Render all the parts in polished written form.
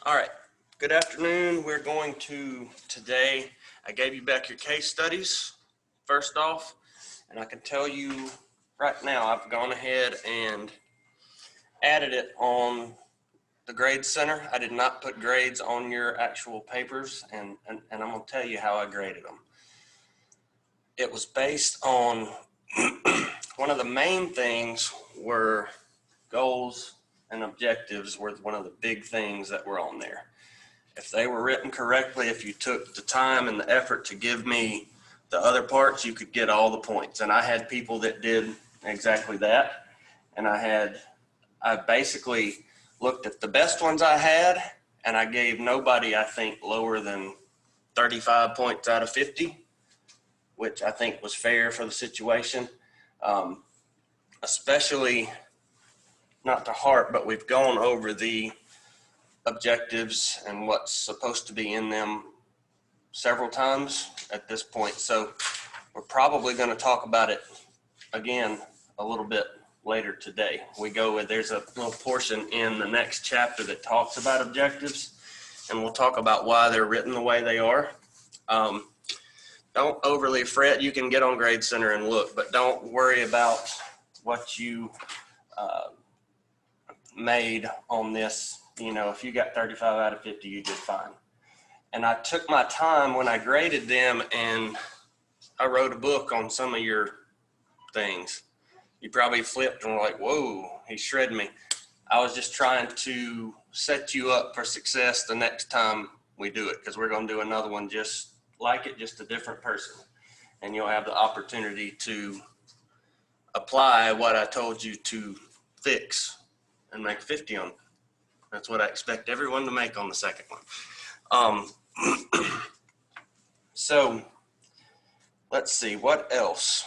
All right, good afternoon. We're going to today, I gave you back your case studies first off, and I can tell you right now I've gone ahead and added it on the grade center. I did not put grades on your actual papers, and I'm going to tell you how I graded them. It was based on one of the main things were goals and objectives were one of the big things that were on there. If they were written correctly, if you took the time and the effort to give me the other parts, you could get all the points. And I had people that did exactly that. And I basically looked at the best ones I had, and I gave nobody, I think, lower than 35 points out of 50, which I think was fair for the situation. Especially, not to harp, but we've gone over the objectives and what's supposed to be in them several times at this point. So we're probably going to talk about it again a little bit later today. There's a little portion in the next chapter that talks about objectives, and we'll talk about why they're written the way they are. Don't overly fret. You can get on Grade Center and look, but don't worry about what you made on this. You know, if you got 35 out of 50, you did fine. And I took my time when I graded them, and I wrote a book on some of your things. You probably flipped and were like, whoa, he shredded me. I was just trying to set you up for success the next time we do it, because we're going to do another one just like it, just a different person. And you'll have the opportunity to apply what I told you to fix and make 50 on. That's what I expect everyone to make on the second one. So let's see, what else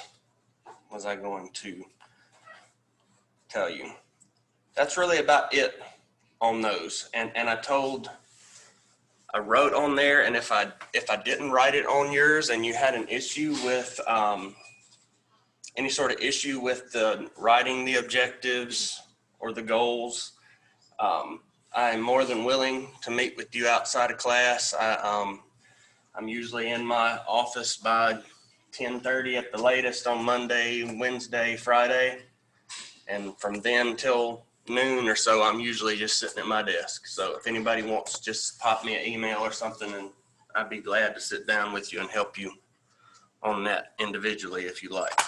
was I going to tell you? That's really about it on those. And I wrote on there, and if I didn't write it on yours and you had an issue with any sort of issue with writing the objectives or the goals, I am more than willing to meet with you outside of class. I'm usually in my office by 10:30 at the latest on Monday, Wednesday, Friday. And from then till noon or so, I'm usually just sitting at my desk. So if anybody wants, just pop me an email or something, and I'd be glad to sit down with you and help you on that individually if you like.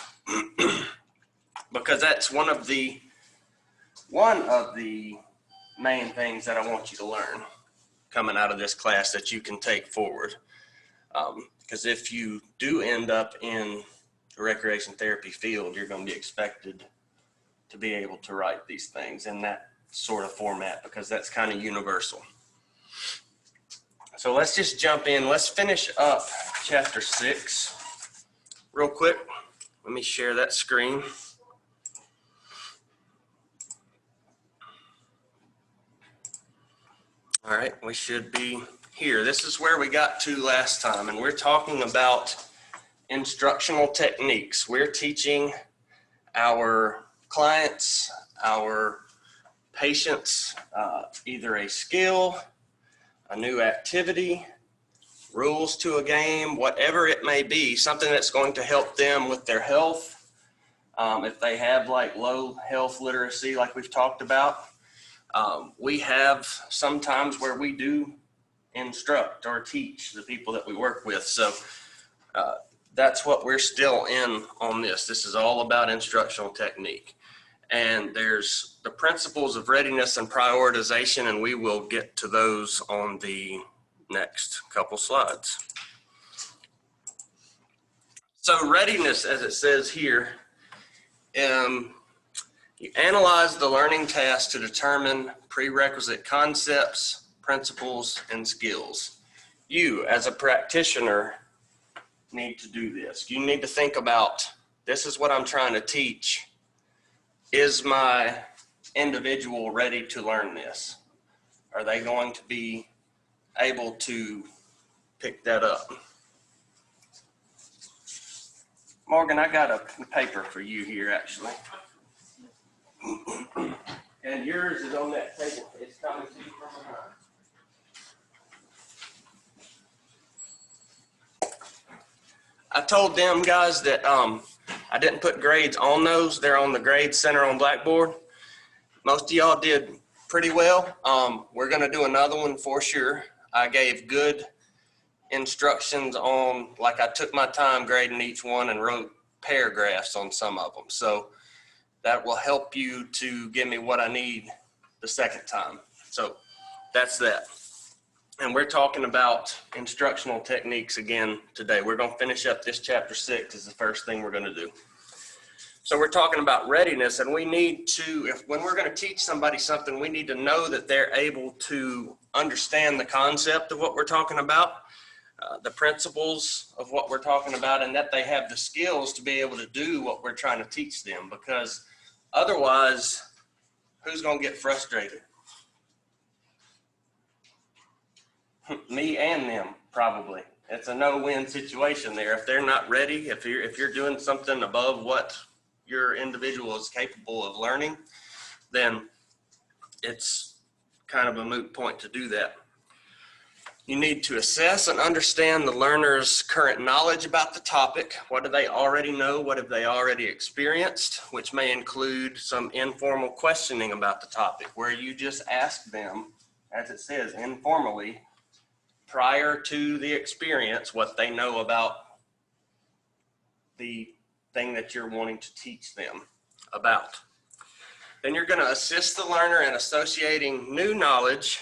Because that's one of the main things that I want you to learn coming out of this class that you can take forward. Because if you do end up in the recreation therapy field, you're going to be expected to be able to write these things in that sort of format, because that's kind of universal. So let's just jump in. Let's finish up chapter 6 real quick. Let me share that screen. All right, we should be here. This is where we got to last time, and we're talking about instructional techniques. We're teaching our clients, our patients, either a skill, a new activity, rules to a game, whatever it may be, something that's going to help them with their health. If they have like low health literacy, like we've talked about, we have sometimes where we do instruct or teach the people that we work with. So that's what we're still in on this. This is all about instructional technique. And there's the principles of readiness and prioritization, and we will get to those on the next couple slides. So readiness, as it says here, you analyze the learning task to determine prerequisite concepts, principles, and skills. You, as a practitioner, need to do this. You need to think about, this is what I'm trying to teach. Is my individual ready to learn this? Are they going to be able to pick that up? Morgan, I got a paper for you here, actually. And yours is on that table. It's coming to you from behind. I told them guys that I didn't put grades on those. They're on the grade center on Blackboard. Most of y'all did pretty well. We're going to do another one for sure. I gave good instructions on, like I took my time grading each one and wrote paragraphs on some of them. So that will help you to give me what I need the second time. So that's that. And we're talking about instructional techniques again today. We're going to finish up this chapter 6 is the first thing we're going to do. So we're talking about readiness, and we need to, when we're going to teach somebody something, we need to know that they're able to understand the concept of what we're talking about, the principles of what we're talking about, and that they have the skills to be able to do what we're trying to teach them, because otherwise, who's going to get frustrated? Me and them, probably. It's a no-win situation there. If they're not ready, if you're doing something above what your individual is capable of learning, then it's kind of a moot point to do that. You need to assess and understand the learner's current knowledge about the topic. What do they already know? What have they already experienced? Which may include some informal questioning about the topic, where you just ask them, as it says, informally, prior to the experience, what they know about the thing that you're wanting to teach them about. Then you're going to assist the learner in associating new knowledge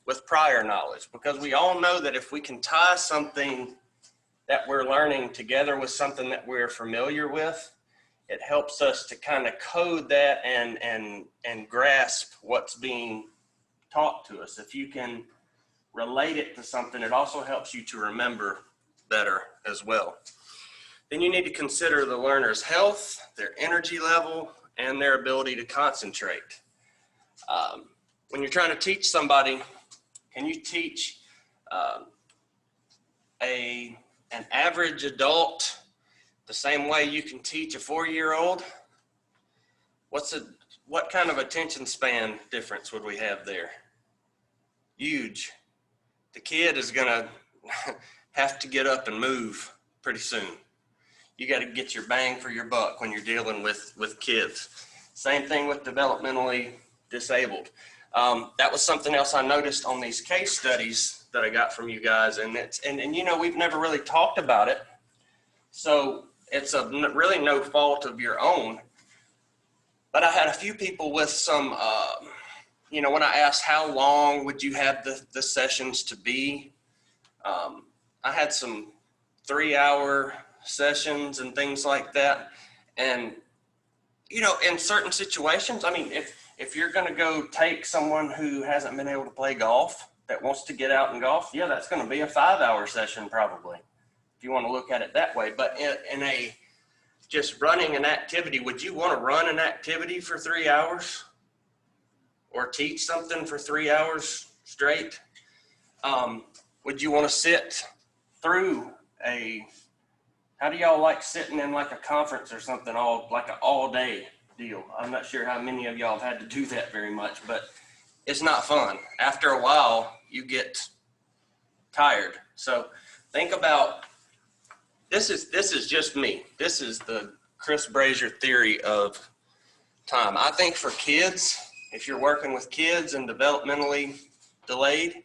with prior knowledge, because we all know that if we can tie something that we're learning together with something that we're familiar with, it helps us to kind of code that and grasp what's being taught to us. If you can relate it to something, it also helps you to remember better as well. Then you need to consider the learner's health, their energy level, and their ability to concentrate. When you're trying to teach somebody, can you teach an average adult the same way you can teach a 4-year-old? What kind of attention span difference would we have there? Huge. The kid is gonna have to get up and move pretty soon. You got to get your bang for your buck when you're dealing with kids. Same thing with developmentally disabled. That was something else I noticed on these case studies that I got from you guys, and you know, we've never really talked about it, so it's really no fault of your own. But I had a few people with some, you know, when I asked how long would you have the sessions to be, I had some 3-hour sessions and things like that. And, you know, in certain situations, I mean, if you're going to go take someone who hasn't been able to play golf that wants to get out and golf, yeah, that's going to be a 5-hour session probably, if you want to look at it that way. But in a just running an activity, would you want to run an activity for 3 hours or teach something for 3 hours straight? Would you want to sit through how do y'all like sitting in like a conference or something, like an all-day deal? I'm not sure how many of y'all have had to do that very much, but it's not fun. After a while, you get tired. So think about, this is just me. This is the Chris Brazier theory of time. I think for kids, if you're working with kids and developmentally delayed,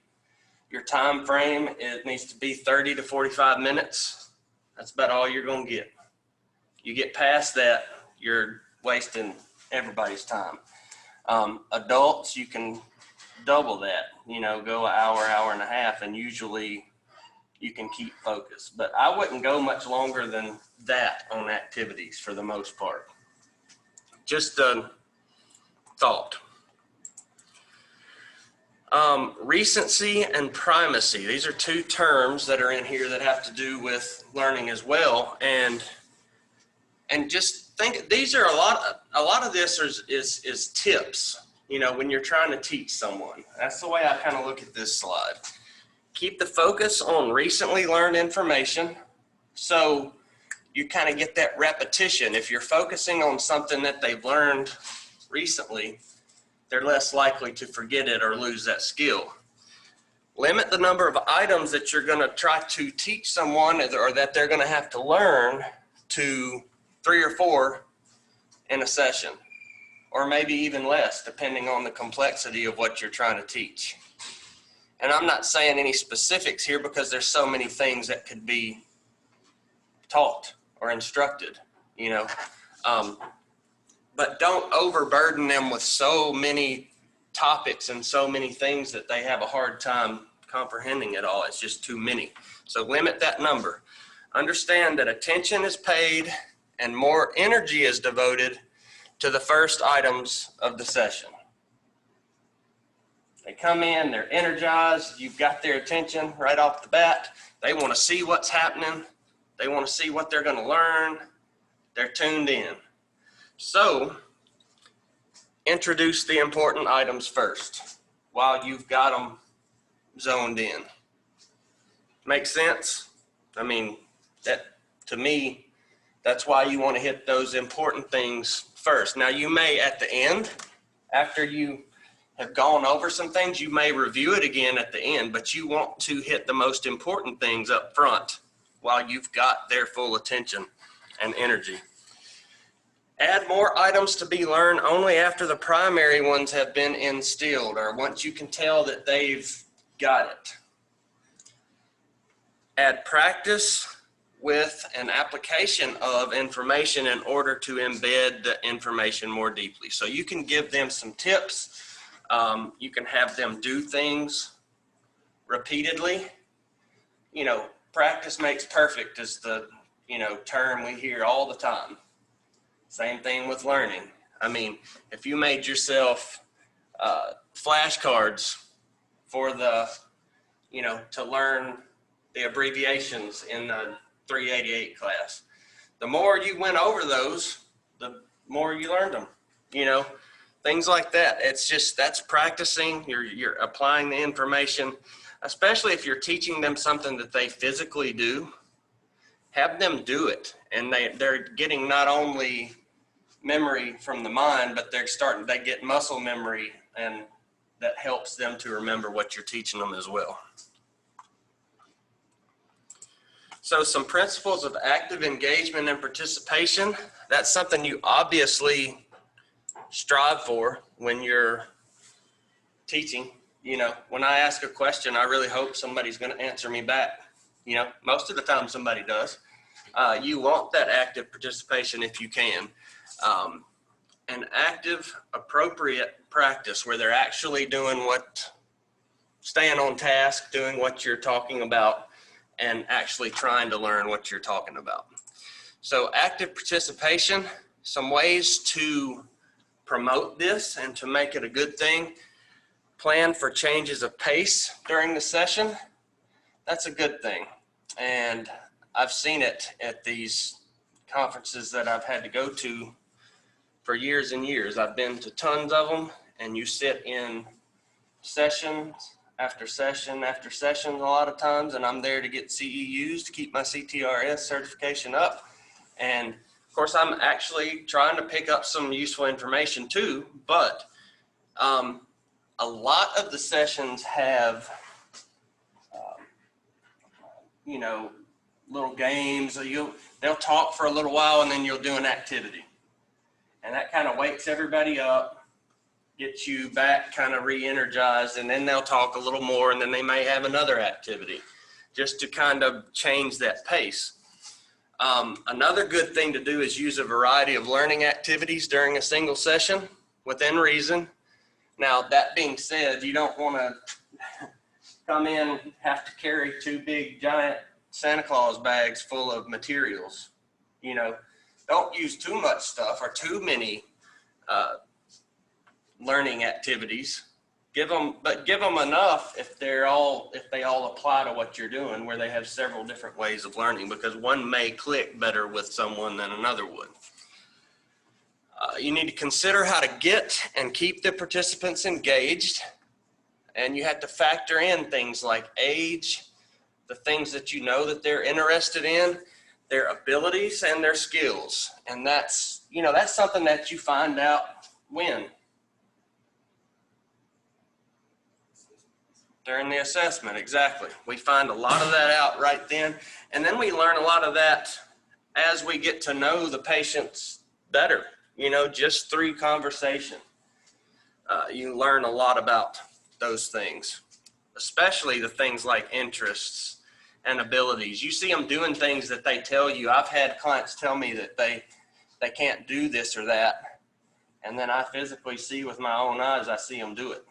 your time frame, it needs to be 30 to 45 minutes. That's about all you're going to get. You get past that, you're wasting everybody's time. Adults, you can double that, you know, go an hour, hour and a half, and usually you can keep focus. But I wouldn't go much longer than that on activities for the most part. Just a thought. Recency and primacy. These are two terms that are in here that have to do with learning as well. And just think, these are a lot of this is tips, you know, when you're trying to teach someone. That's the way I kind of look at this slide. Keep the focus on recently learned information, so you kind of get that repetition. If you're focusing on something that they've learned recently, they're less likely to forget it or lose that skill. Limit the number of items that you're going to try to teach someone or that they're going to have to learn to 3 or 4 in a session, or maybe even less, depending on the complexity of what you're trying to teach. And I'm not saying any specifics here because there's so many things that could be taught or instructed, you know. But don't overburden them with so many topics and so many things that they have a hard time comprehending it all. It's just too many. So limit that number. Understand that attention is paid and more energy is devoted to the first items of the session. They come in, they're energized, you've got their attention right off the bat. They want to see what's happening. They want to see what they're going to learn. They're tuned in. So, introduce the important items first while you've got them zoned in. Make sense? I mean, that to me, that's why you want to hit those important things first. Now, you may at the end, after you have gone over some things, you may review it again at the end, but you want to hit the most important things up front while you've got their full attention and energy. Add more items to be learned only after the primary ones have been instilled, or once you can tell that they've got it. Add practice with an application of information in order to embed the information more deeply. So you can give them some tips. You can have them do things repeatedly. You know, practice makes perfect is the, term we hear all the time. Same thing with learning. I mean, if you made yourself flashcards for the, to learn the abbreviations in the 388 class, the more you went over those, the more you learned them, things like that. It's just, that's practicing. You're applying the information, especially if you're teaching them something that they physically do. Have them do it, and they're getting not only memory from the mind, but they get muscle memory, and that helps them to remember what you're teaching them as well. So some principles of active engagement and participation, that's something you obviously strive for when you're teaching. When I ask a question, I really hope somebody's going to answer me back. Most of the time somebody does. You want that active participation if you can. An active, appropriate practice where they're actually staying on task, doing what you're talking about, and actually trying to learn what you're talking about. So active participation, some ways to promote this and to make it a good thing. Plan for changes of pace during the session. That's a good thing. And I've seen it at these conferences that I've had to go to for years and years. I've been to tons of them, and you sit in sessions after session after session a lot of times, and I'm there to get CEUs to keep my CTRS certification up. And of course, I'm actually trying to pick up some useful information too, but a lot of the sessions have, little games. They'll talk for a little while, and then you'll do an activity. And that kind of wakes everybody up, gets you back kind of re-energized, and then they'll talk a little more, and then they may have another activity just to kind of change that pace. Another good thing to do is use a variety of learning activities during a single session within reason. Now, that being said, you don't want to come in, have to carry 2 big giant Santa Claus bags full of materials. Don't use too much stuff or too many learning activities. Give them enough if they all apply to what you're doing, where they have several different ways of learning, because one may click better with someone than another would. You need to consider how to get and keep the participants engaged, and you have to factor in things like age, the things that that they're interested in, their abilities and their skills. And that's something that you find out when. During the assessment, exactly. We find a lot of that out right then. And then we learn a lot of that as we get to know the patients better, just through conversation. You learn a lot about those things, especially the things like interests and abilities. You see them doing things that they tell you. I've had clients tell me that they can't do this or that. And then I physically see with my own eyes, I see them do it.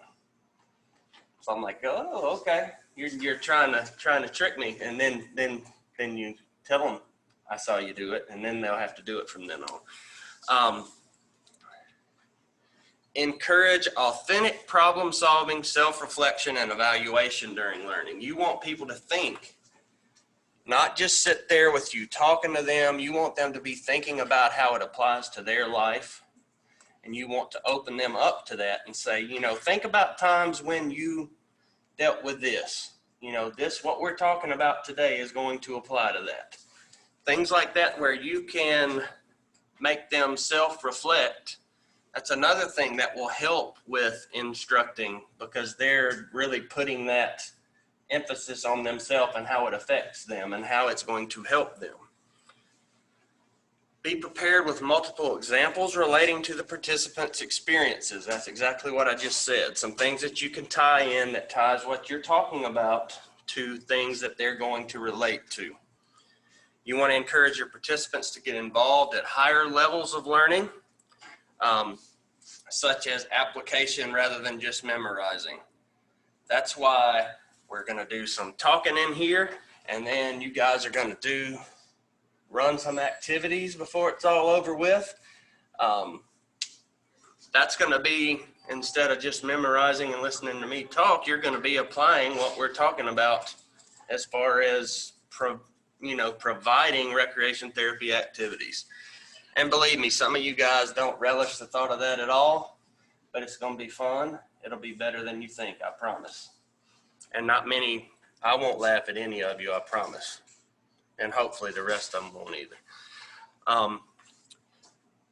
So I'm like, oh, okay. You're trying to trick me, and then you tell them I saw you do it, and then they'll have to do it from then on. Encourage authentic problem solving, self-reflection, and evaluation during learning. You want people to think, not just sit there with you talking to them. You want them to be thinking about how it applies to their life, and you want to open them up to that and say, think about times when you dealt with this. This, what we're talking about today, is going to apply to that. Things like that where you can make them self-reflect. That's another thing that will help with instructing, because they're really putting that emphasis on themselves and how it affects them and how it's going to help them. Be prepared with multiple examples relating to the participants' experiences. That's exactly what I just said. Some things that you can tie in that ties what you're talking about to things that they're going to relate to. You want to encourage your participants to get involved at higher levels of learning, such as application rather than just memorizing. That's why we're going to do some talking in here, and then you guys are going to run some activities before it's all over with. That's going to be, instead of just memorizing and listening to me talk, you're going to be applying what we're talking about as far as providing recreation therapy activities. And believe me, some of you guys don't relish the thought of that at all, but it's going to be fun. It'll be better than you think, I promise. And I won't laugh at any of you, I promise. And hopefully the rest of them won't either.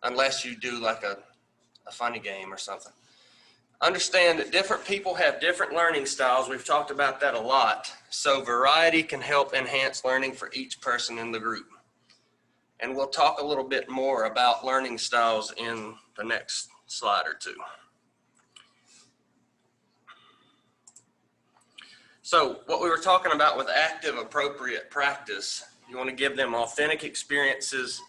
Unless you do like a funny game or something. Understand that different people have different learning styles. We've talked about that a lot. So variety can help enhance learning for each person in the group. And we'll talk a little bit more about learning styles in the next slide or two. So what we were talking about with active, appropriate practice, you want to give them authentic experiences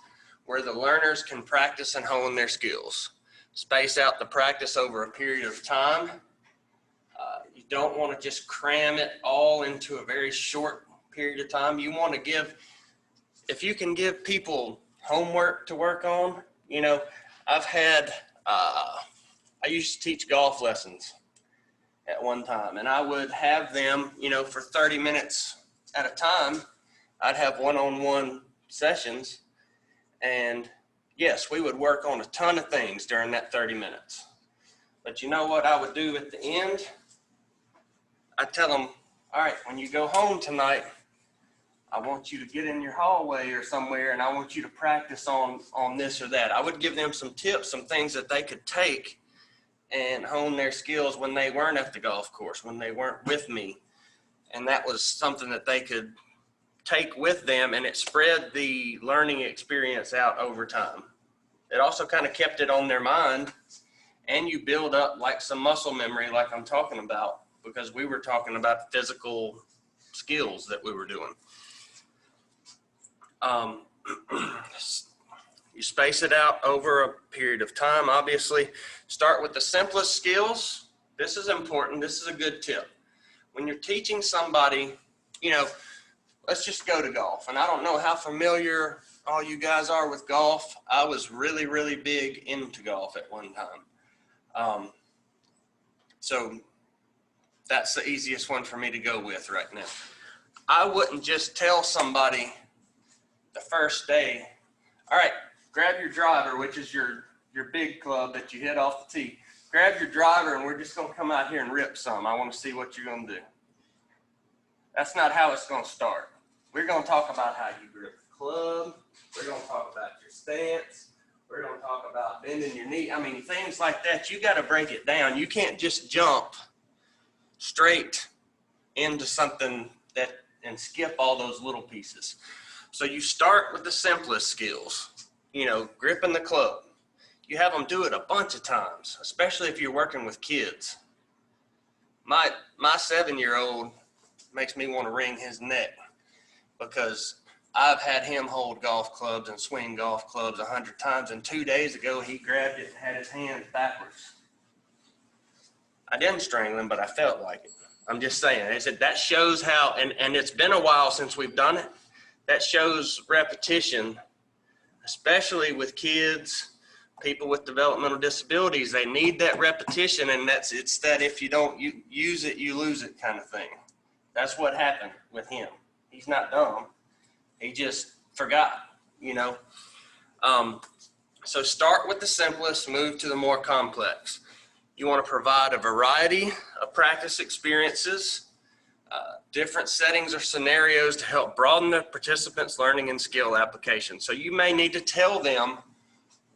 where the learners can practice and hone their skills. Space out the practice over a period of time. You don't want to just cram it all into a very short period of time. You want to if you can give people homework to work on, I used to teach golf lessons at one time, and I would have them, for 30 minutes at a time. I'd have one-on-one sessions, and yes, we would work on a ton of things during that 30 minutes. But you know what I would do at the end? I'd tell them, all right, when you go home tonight, I want you to get in your hallway or somewhere, and I want you to practice on this or that. I would give them some tips, some things that they could take and hone their skills when they weren't at the golf course, when they weren't with me. And that was something that they could take with them, and it spread the learning experience out over time. It also kind of kept it on their mind, and you build up like some muscle memory like I'm talking about, because we were talking about physical skills that we were doing. You space it out over a period of time, obviously. Start with the simplest skills. This is important. This is a good tip. When you're teaching somebody, let's just go to golf. And I don't know how familiar all you guys are with golf. I was really, really big into golf at one time. So that's the easiest one for me to go with right now. I wouldn't just tell somebody the first day, all right, grab your driver, which is your big club that you hit off the tee. Grab your driver, and we're just going to come out here and rip some. I want to see what you're going to do. That's not how it's going to start. We're going to talk about how you grip the club. We're going to talk about your stance. We're going to talk about bending your knee. Things like that. You got to break it down. You can't just jump straight into something that and skip all those little pieces. So you start with the simplest skills, gripping the club. You have them do it a bunch of times, especially if you're working with kids. My 7-year-old makes me want to wring his neck because I've had him hold golf clubs and swing golf clubs 100 times, and 2 days ago he grabbed it and had his hands backwards. I didn't strangle him, but I felt like it. I'm just saying, that shows how, and it's been a while since we've done it. That shows repetition, especially with kids, people with developmental disabilities. They need that repetition, and it's that if you don't use it, you lose it kind of thing. That's what happened with him. He's not dumb. He just forgot, So start with the simplest, move to the more complex. You want to provide a variety of practice experiences, different settings or scenarios to help broaden the participants' learning and skill application. So you may need to tell them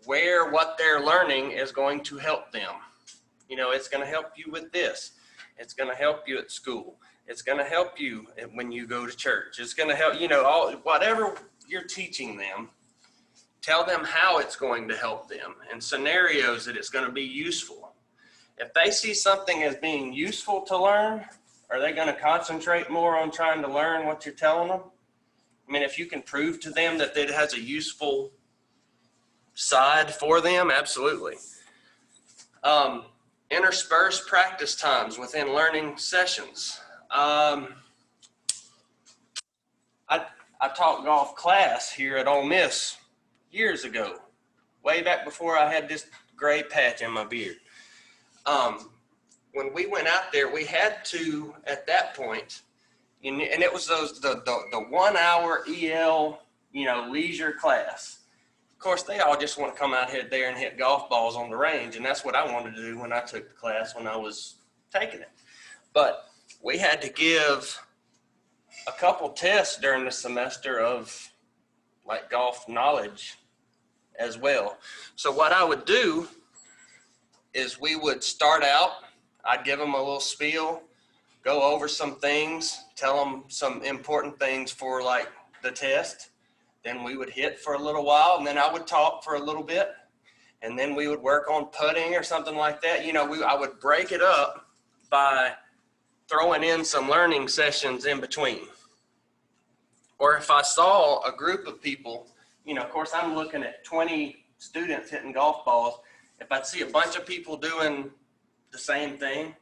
where what they're learning is going to help them. It's going to help you with this. It's going to help you at school. It's going to help you when you go to church. It's going to help, whatever you're teaching them, tell them how it's going to help them and scenarios that it's going to be useful. If they see something as being useful to learn, are they going to concentrate more on trying to learn what you're telling them? If you can prove to them that it has a useful side for them, absolutely. Intersperse practice times within learning sessions. I taught golf class here at Ole Miss years ago, way back before I had this gray patch in my beard. When we went out there, we had to, at that point, and it was the 1 hour EL, leisure class. Of course, they all just want to come out here there and hit golf balls on the range, and that's what I wanted to do when I took the class when I was taking it. But we had to give a couple tests during the semester of like golf knowledge as well. So what I would do is we would start out, I'd give them a little spiel, go over some things, tell them some important things for like the test. Then we would hit for a little while, and then I would talk for a little bit, and then we would work on putting or something like that. I would break it up by throwing in some learning sessions in between. Or if I saw a group of people, of course I'm looking at 20 students hitting golf balls. If I'd see a bunch of people doing the same thing,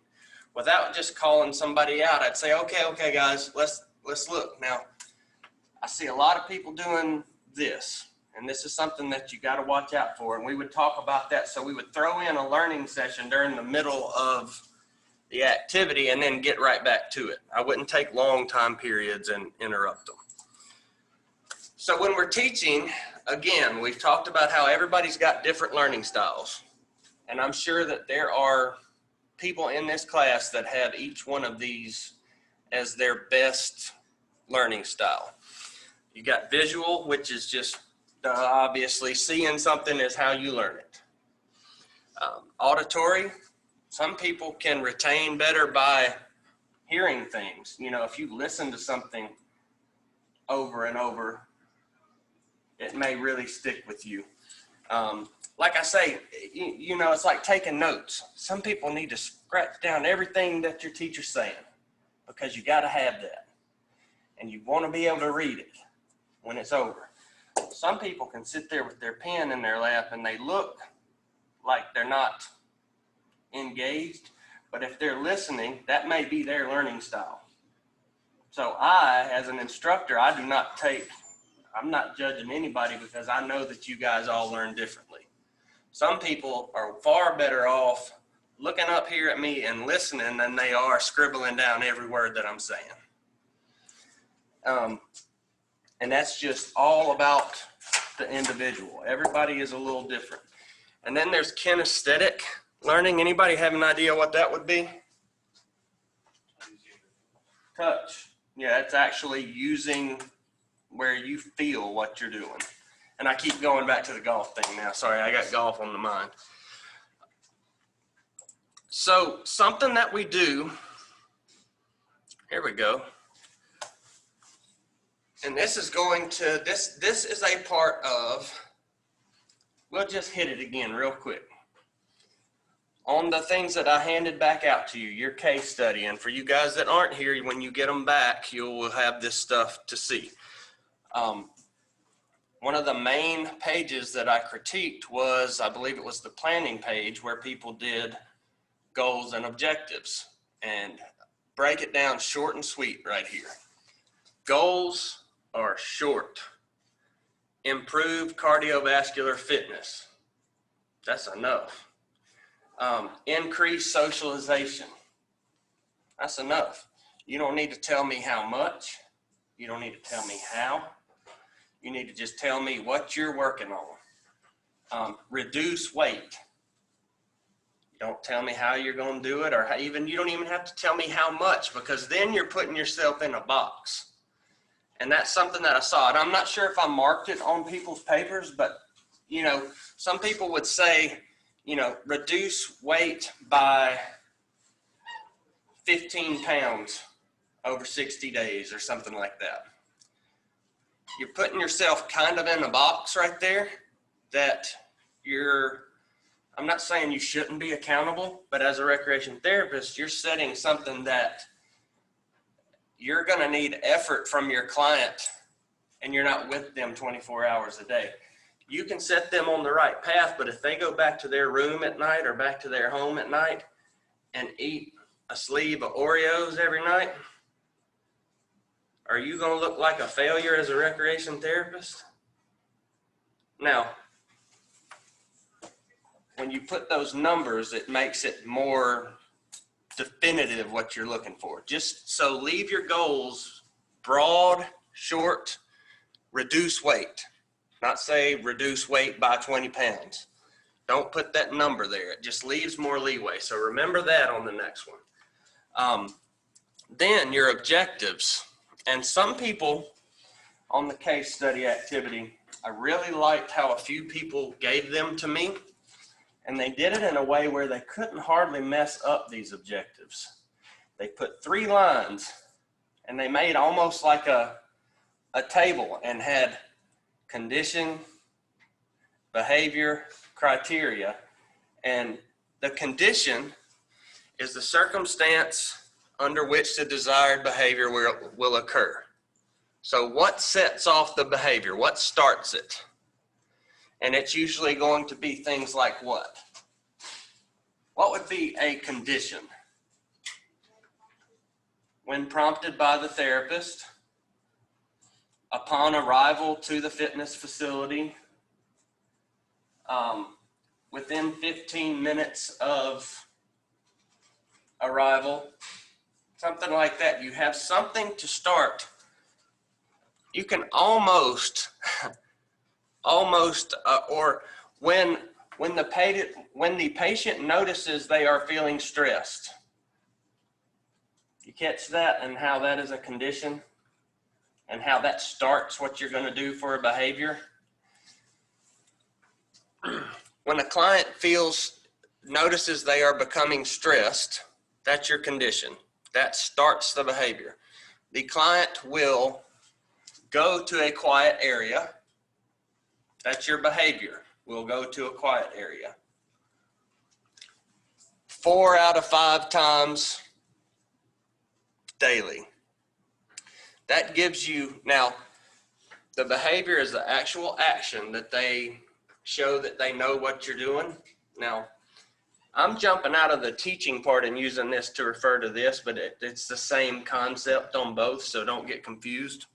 without just calling somebody out, I'd say, okay, guys, let's look. Now, I see a lot of people doing this, and this is something that you got to watch out for. And we would talk about that. So we would throw in a learning session during the middle of the activity and then get right back to it. I wouldn't take long time periods and interrupt them. So when we're teaching, again, we've talked about how everybody's got different learning styles. And I'm sure that there are people in this class that have each one of these as their best learning style. You got visual, which is just obviously seeing something is how you learn it. Auditory, some people can retain better by hearing things. If you listen to something over and over, it may really stick with you. Like I say, it's like taking notes. Some people need to scratch down everything that your teacher's saying because you got to have that. And you want to be able to read it when it's over. Some people can sit there with their pen in their lap and they look like they're not engaged, but if they're listening, that may be their learning style. So I, as an instructor, I'm not judging anybody because I know that you guys all learn differently. Some people are far better off looking up here at me and listening than they are scribbling down every word that I'm saying. And that's just all about the individual. Everybody is a little different. And then there's kinesthetic learning. Anybody have an idea what that would be? Touch. Yeah, it's actually using where you feel what you're doing. And I keep going back to the golf thing now. Sorry, I got golf on the mind. So something that we do Here we go. And this is going to, this is a part of, we'll just hit it again real quick. On the things that I handed back out to you, your case study, and for you guys that aren't here, when you get them back, you'll have this stuff to see. One of the main pages that I critiqued was, I believe it was the planning page where people did goals and objectives. And break it down short and sweet right here. Goals are short. Improve cardiovascular fitness. That's enough. Increase socialization. That's enough. You don't need to tell me how much. You don't need to tell me how. You need to just tell me what you're working on. Reduce weight. Don't tell me how you're going to do it, or you don't even have to tell me how much, because then you're putting yourself in a box. And that's something that I saw. And I'm not sure if I marked it on people's papers, but, some people would say, reduce weight by 15 pounds over 60 days or something like that. You're putting yourself kind of in a box right there that I'm not saying you shouldn't be accountable, but as a recreation therapist, you're setting something that you're going to need effort from your client, and you're not with them 24 hours a day. You can set them on the right path, but if they go back to their room at night or back to their home at night and eat a sleeve of Oreos every night, are you going to look like a failure as a recreation therapist? Now, when you put those numbers, it makes it more definitive what you're looking for. Just so leave your goals broad, short, reduce weight. Not say reduce weight by 20 pounds. Don't put that number there. It just leaves more leeway. So remember that on the next one. Then your objectives. And some people on the case study activity, I really liked how a few people gave them to me. And they did it in a way where they couldn't hardly mess up these objectives. They put 3 lines, and they made almost like a table, and had condition, behavior, criteria. And the condition is the circumstance under which the desired behavior will occur. So what sets off the behavior? What starts it? And it's usually going to be things like what? What would be a condition? When prompted by the therapist, upon arrival to the fitness facility, within 15 minutes of arrival, something like that. You have something to start. You can almost, or when the patient notices they are feeling stressed. You catch that, and how that is a condition, and how that starts what you're going to do for a behavior. When a client notices they are becoming stressed, that's your condition. That starts the behavior. The client will go to a quiet area. That's your behavior. We'll go to a quiet area. 4 out of 5 times daily. That gives you, now, the behavior is the actual action that they show that they know what you're doing. Now, I'm jumping out of the teaching part and using this to refer to this, but it's the same concept on both, so don't get confused.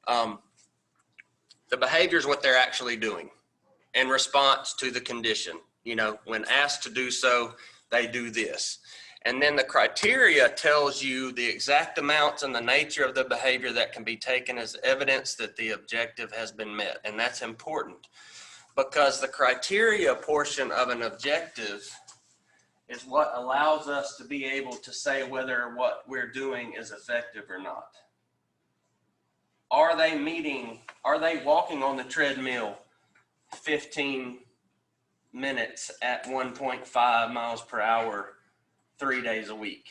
The behavior is what they're actually doing in response to the condition. When asked to do so, they do this. And then the criteria tells you the exact amounts and the nature of the behavior that can be taken as evidence that the objective has been met. And that's important, because the criteria portion of an objective is what allows us to be able to say whether what we're doing is effective or not. Are they walking on the treadmill 15 minutes at 1.5 miles per hour 3 days a week?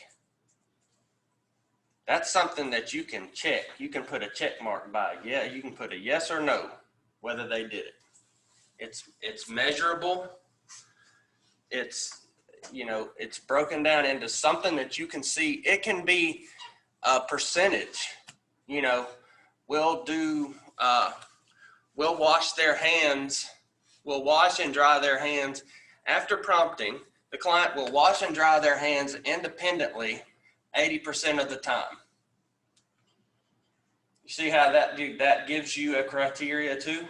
That's something that you can check. You can put a check mark by. Yeah, you can put a yes or no, whether they did it. It's measurable. It's, it's broken down into something that you can see. It can be a percentage. We'll wash their hands. We'll wash and dry their hands after prompting. The client will wash and dry their hands independently 80% of the time. You see how that gives you a criteria too?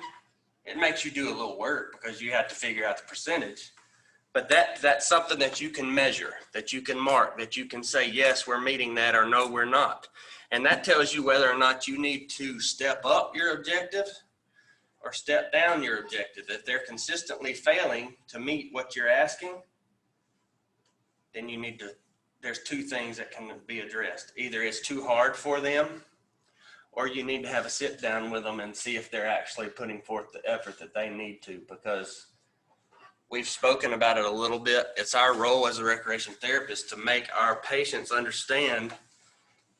It makes you do a little work because you have to figure out the percentage. But that's something that you can measure, that you can mark, that you can say, yes, we're meeting that, or no, we're not. And that tells you whether or not you need to step up your objective or step down your objective. If they're consistently failing to meet what you're asking, then there's two things that can be addressed. Either it's too hard for them, or you need to have a sit down with them and see if they're actually putting forth the effort that they need to, because we've spoken about it a little bit. It's our role as a recreation therapist to make our patients understand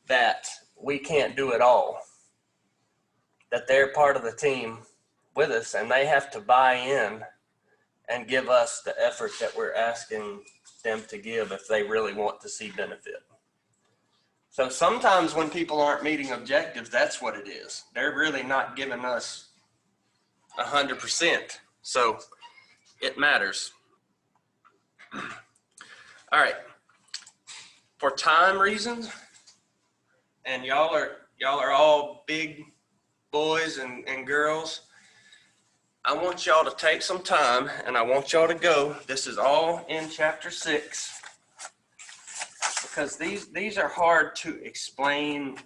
that we can't do it all, that they're part of the team with us, and they have to buy in and give us the effort that we're asking them to give if they really want to see benefit. So sometimes when people aren't meeting objectives, that's what it is. They're really not giving us 100%. So it matters. All right. For time reasons, and y'all are all big boys and girls, I want y'all to take some time, and I want y'all to go. This is all in chapter 6, because these are hard to explain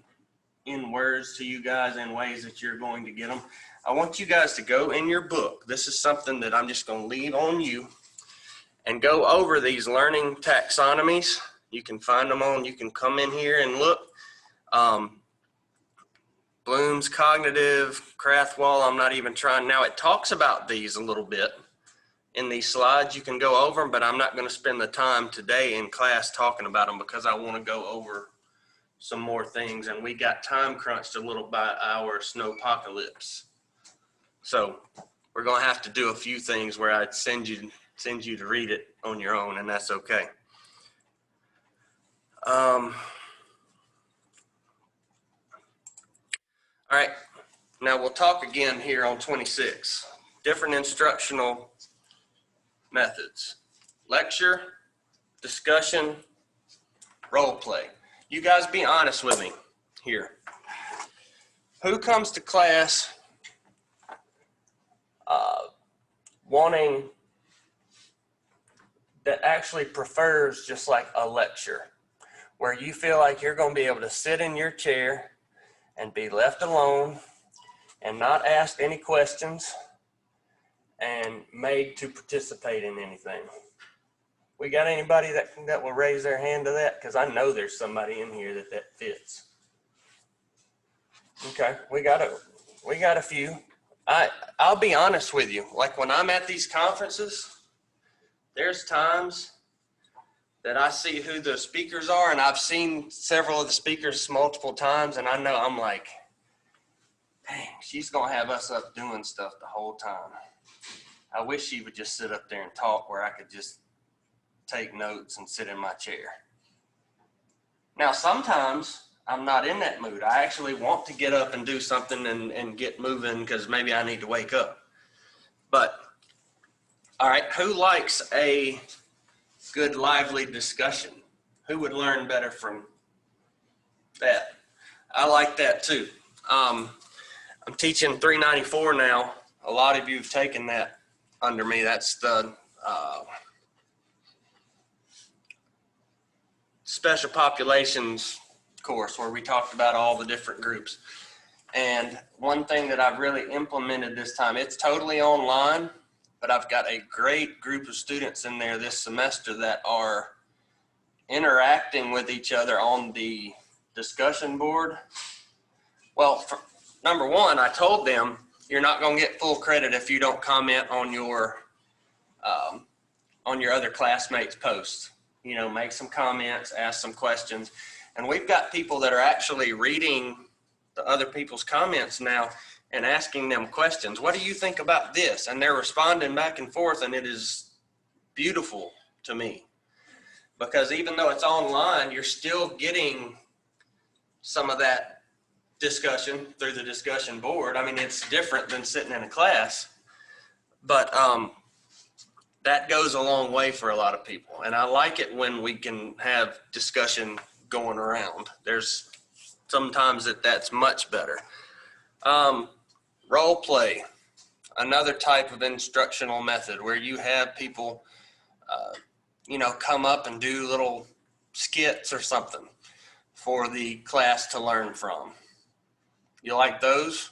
in words to you guys in ways that you're going to get them. I want you guys to go in your book. This is something that I'm just going to leave on you, and go over these learning taxonomies. You can find them you can come in here and look. Bloom's cognitive, Krathwohl, I'm not even trying. Now it talks about these a little bit in these slides. You can go over them, but I'm not going to spend the time today in class talking about them because I want to go over some more things, and we got time crunched a little by our snowpocalypse. So we're going to have to do a few things where I'd send you to read it on your own, and that's okay. All right, now we'll talk again here on 26. Different instructional methods. Lecture, discussion, role play. You guys be honest with me here. Who comes to class wanting, that actually prefers just like a lecture, where you feel like you're going to be able to sit in your chair and be left alone and not ask any questions and made to participate in anything? We got anybody that will raise their hand to that? Because I know there's somebody in here that fits. Okay, we got a few. I'll be honest with you. Like when I'm at these conferences, there's times that I see who the speakers are, and I've seen several of the speakers multiple times, and I know I'm like, dang, she's going to have us up doing stuff the whole time. I wish she would just sit up there and talk where I could just take notes and sit in my chair. Now, sometimes I'm not in that mood. I actually want to get up and do something and get moving because maybe I need to wake up. But, all right, who likes a good, lively discussion? Who would learn better from that? I like that too. I'm teaching 394 now. A lot of you have taken that under me. That's the special populations course where we talked about all the different groups. And one thing that I've really implemented this time, it's totally online, but I've got a great group of students in there this semester that are interacting with each other on the discussion board. Well, number one, I told them you're not going to get full credit if you don't comment on your other classmates' posts. You know, make some comments, ask some questions. And we've got people that are actually reading the other people's comments now and asking them questions. What do you think about this? And they're responding back and forth, and it is beautiful to me. Because even though it's online, you're still getting some of that discussion through the discussion board. I mean, it's different than sitting in a class, but that goes a long way for a lot of people. And I like it when we can have discussion going around. There's sometimes that's much better. Role play, another type of instructional method where you have people come up and do little skits or something for the class to learn from. You like those?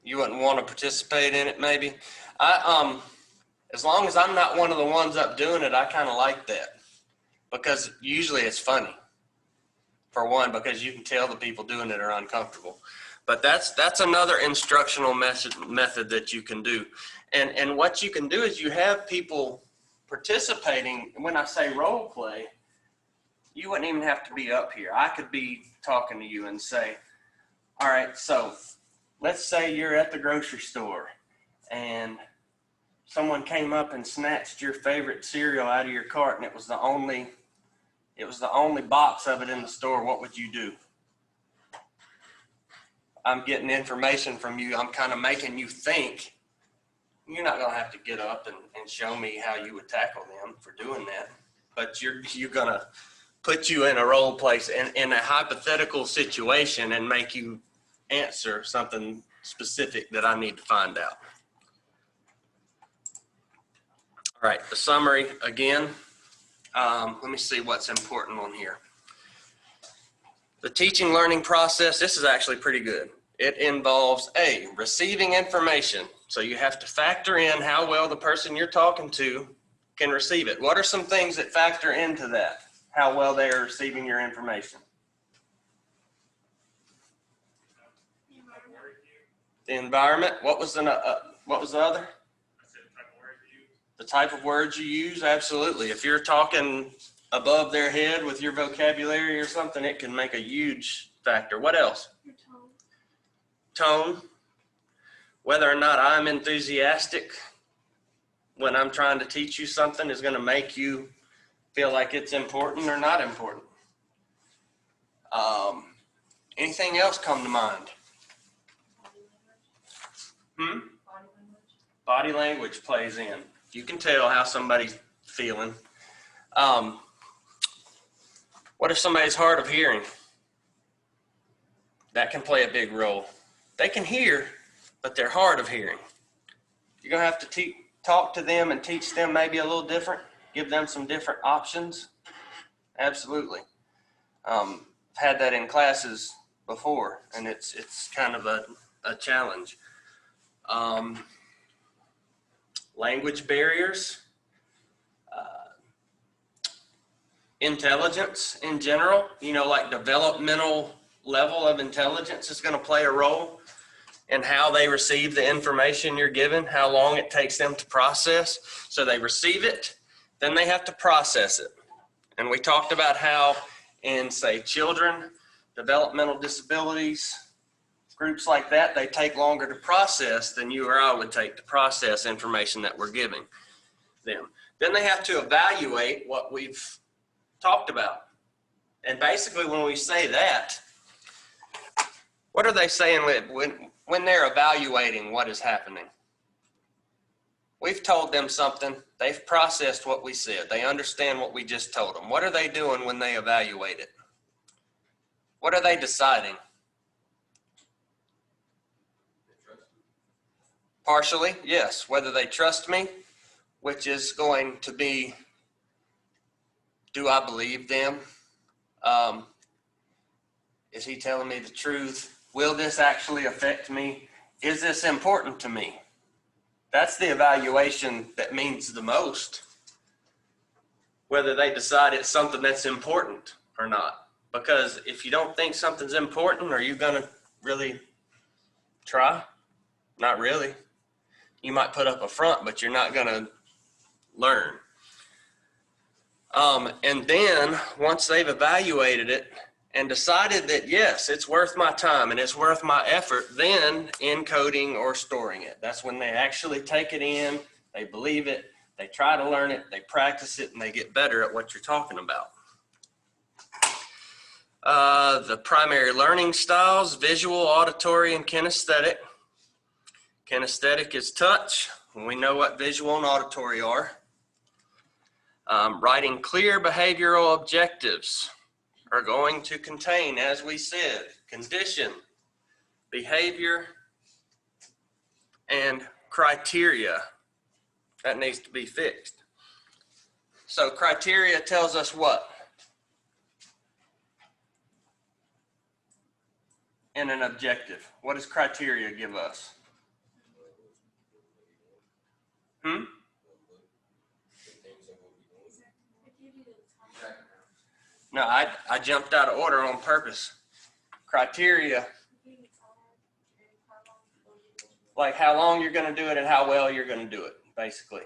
You wouldn't want to participate in it, maybe? As long as I'm not one of the ones up doing it, I kind of like that, because usually it's funny, for one, because you can tell the people doing it are uncomfortable. But that's another instructional method that you can do. And what you can do is you have people participating. When I say role play, you wouldn't even have to be up here. I could be talking to you and say, all right, so let's say you're at the grocery store and someone came up and snatched your favorite cereal out of your cart, and it was the only box of it in the store. What would you do? I'm getting information from you. I'm kind of making you think. You're not going to have to get up and show me how you would tackle them for doing that. But you're going to put you in a role play in a hypothetical situation and make you answer something specific that I need to find out. All right, the summary again. Let me see what's important on here. The teaching learning process, this is actually pretty good. It involves A, receiving information. So you have to factor in how well the person you're talking to can receive it. What are some things that factor into that? How well they are receiving your information? The environment. What was the other? The type of words you use. Absolutely. If you're talking above their head with your vocabulary or something, it can make a huge factor. What else? Your tone. Whether or not I'm enthusiastic when I'm trying to teach you something is going to make you feel like it's important or not important. Anything else come to mind? Body language plays in. You can tell how somebody's feeling. What if somebody's hard of hearing? That can play a big role. They can hear, but they're hard of hearing. You're going to have to talk to them and teach them maybe a little different, give them some different options. Absolutely. I've had that in classes before, and it's kind of a challenge. Language barriers, intelligence in general, like developmental level of intelligence is going to play a role in how they receive the information you're given, how long it takes them to process. So they receive it, then they have to process it. And we talked about how in, say, children, developmental disabilities, groups like that, they take longer to process than you or I would take to process information that we're giving them. Then they have to evaluate what we've talked about. And basically when we say that, what are they saying when they're evaluating what is happening? We've told them something. They've processed what we said. They understand what we just told them. What are they doing when they evaluate it? What are they deciding? Partially, yes. Whether they trust me, which is going to be, do I believe them? Is he telling me the truth? Will this actually affect me? Is this important to me? That's the evaluation that means the most. Whether they decide it's something that's important or not. Because if you don't think something's important, are you going to really try? Not really. You might put up a front, but you're not going to learn. And then once they've evaluated it and decided that, yes, it's worth my time and it's worth my effort, then encoding or storing it. That's when they actually take it in, they believe it, they try to learn it, they practice it, and they get better at what you're talking about. The primary learning styles: visual, auditory, and kinesthetic. Kinesthetic is touch. We know what visual and auditory are. Writing clear behavioral objectives are going to contain, as we said, condition, behavior, and criteria. That needs to be fixed. So criteria tells us what? In an objective. What does criteria give us? No, I jumped out of order on purpose. Criteria, like how long you're going to do it and how well you're going to do it, basically.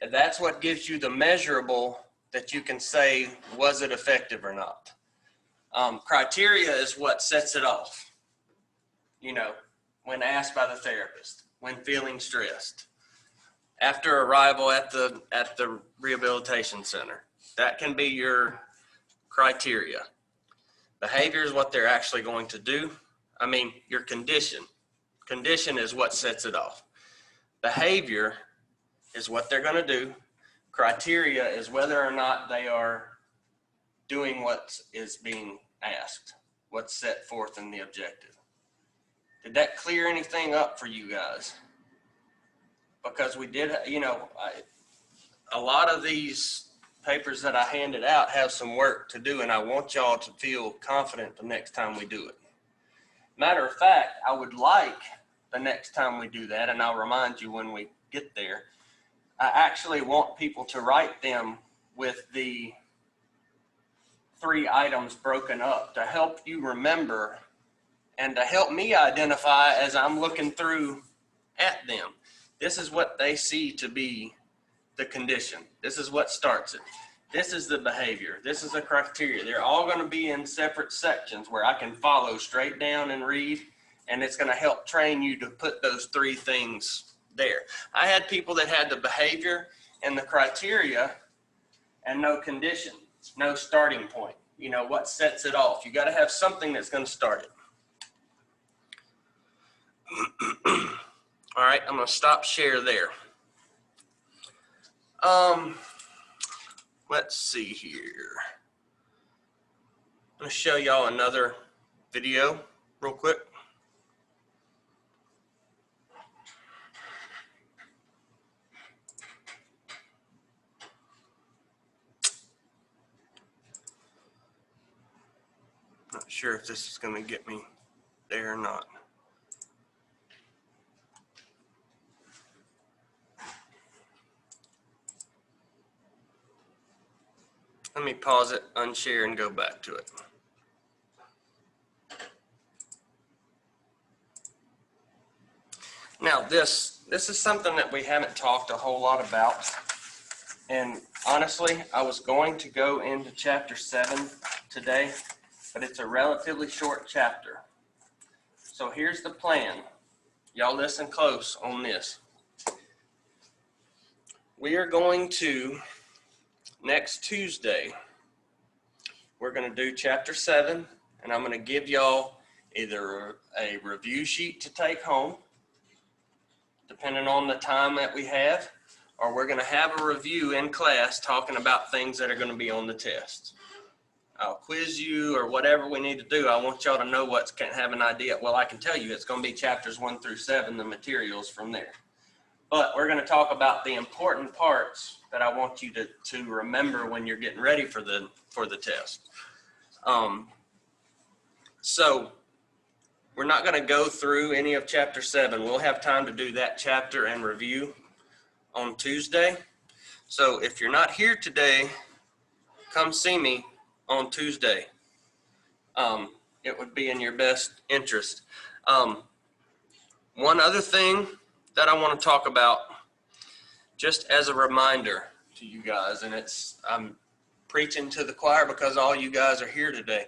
And that's what gives you the measurable that you can say, was it effective or not? Criteria is what sets it off. You know, when asked by the therapist, when feeling stressed, after arrival at the rehabilitation center. That can be your criteria. Behavior is what they're actually going to do. I mean, your condition. Condition is what sets it off. Behavior is what they're going to do. Criteria is whether or not they are doing what is being asked, what's set forth in the objective. Did that clear anything up for you guys? Because we did, you know, a lot of these papers that I handed out have some work to do, and I want y'all to feel confident the next time we do it. Matter of fact, I would like the next time we do that, and I'll remind you when we get there, I actually want people to write them with the 3 items broken up to help you remember and to help me identify as I'm looking through at them. This is what they see to be the condition. This is what starts it. This is the behavior. This is the criteria. They're all going to be in separate sections where I can follow straight down and read, and it's going to help train you to put those 3 things there. I had people that had the behavior and the criteria and no condition, no starting point. You know, what sets it off? You got to have something that's going to start it. All right, I'm going to stop share there. Let's see here. I'm going to show y'all another video real quick. Not sure if this is going to get me there or not. Let me pause it, unshare, and go back to it. Now, this is something that we haven't talked a whole lot about. And honestly, I was going to go into chapter 7 today, but it's a relatively short chapter. So here's the plan. Y'all listen close on this. We are going to, next Tuesday, we're going to do chapter 7, and I'm going to give y'all either a review sheet to take home, depending on the time that we have, or we're going to have a review in class talking about things that are going to be on the test. I'll quiz you or whatever we need to do. I want y'all to know what's, can have an idea. Well, I can tell you it's going to be chapters 1 through 7, the materials from there. But we're going to talk about the important parts that I want you to remember when you're getting ready for the test. So we're not going to go through any of chapter 7. We'll have time to do that chapter and review on Tuesday. So if you're not here today, come see me on Tuesday. It would be in your best interest. One other thing that I want to talk about, just as a reminder to you guys, and preaching to the choir because all you guys are here today.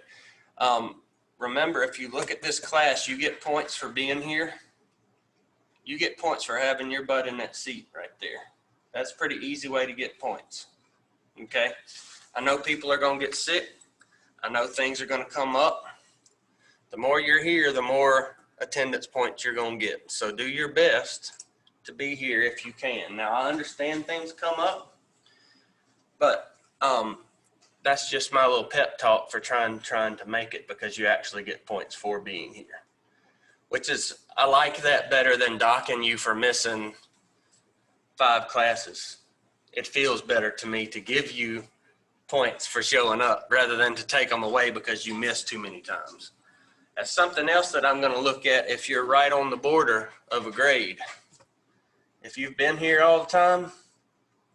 Remember, if you look at this class, you get points for being here. You get points for having your butt in that seat right there. That's a pretty easy way to get points. Okay? I know people are going to get sick. I know things are going to come up. The more you're here, the more attendance points you're going to get. So do your best to be here if you can. Now, I understand things come up, but that's just my little pep talk for trying to make it, because you actually get points for being here. Which is, I like that better than docking you for missing 5 classes. It feels better to me to give you points for showing up rather than to take them away because you missed too many times. That's something else that I'm going to look at if you're right on the border of a grade. If you've been here all the time,